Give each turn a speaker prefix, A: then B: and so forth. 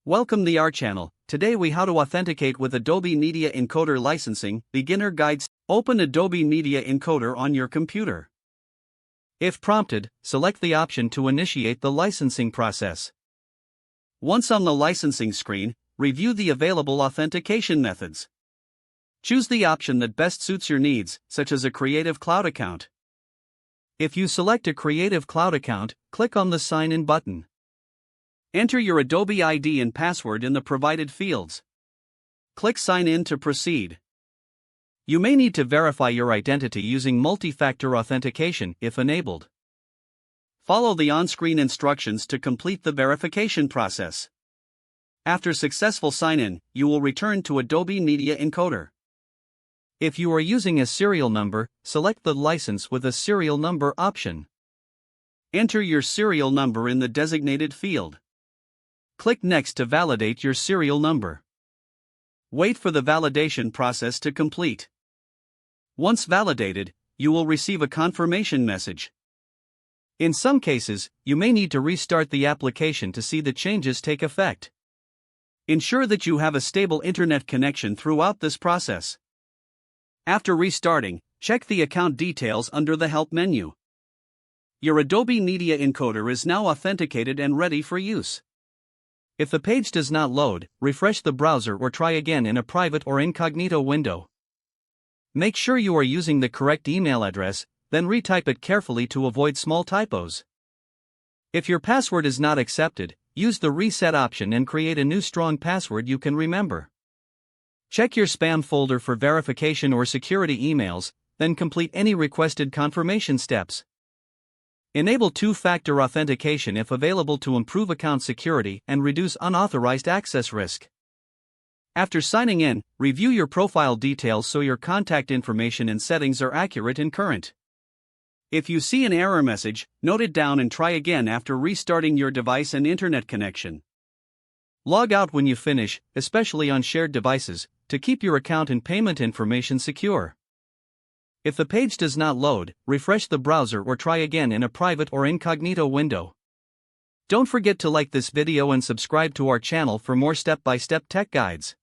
A: Welcome to our channel. Today we how to authenticate with Adobe Media Encoder licensing, beginner guides. Open Adobe Media Encoder on your computer. If prompted, select the option to initiate the licensing process. Once on the licensing screen, review the available authentication methods. Choose the option that best suits your needs, such as a Creative Cloud account. If you select a Creative Cloud account, click on the Sign In button. Enter your Adobe ID and password in the provided fields. Click Sign In to proceed. You may need to verify your identity using multi-factor authentication if enabled. Follow the on-screen instructions to complete the verification process. After successful sign-in, you will return to Adobe Media Encoder. If you are using a serial number, select the license with a serial number option. Enter your serial number in the designated field. Click Next to validate your serial number. Wait for the validation process to complete. Once validated, you will receive a confirmation message. In some cases, you may need to restart the application to see the changes take effect. Ensure that you have a stable internet connection throughout this process. After restarting, check the account details under the Help menu. Your Adobe Media Encoder is now authenticated and ready for use. If the page does not load, refresh the browser or try again in a private or incognito window. Make sure you are using the correct email address, then retype it carefully to avoid small typos. If your password is not accepted, use the reset option and create a new strong password you can remember. Check your spam folder for verification or security emails, then complete any requested confirmation steps. Enable two-factor authentication if available to improve account security and reduce unauthorized access risk. After signing in, review your profile details so your contact information and settings are accurate and current. If you see an error message, note it down and try again after restarting your device and internet connection. Log out when you finish, especially on shared devices, to keep your account and payment information secure. If the page does not load, refresh the browser or try again in a private or incognito window. Don't forget to like this video and subscribe to our channel for more step-by-step tech guides.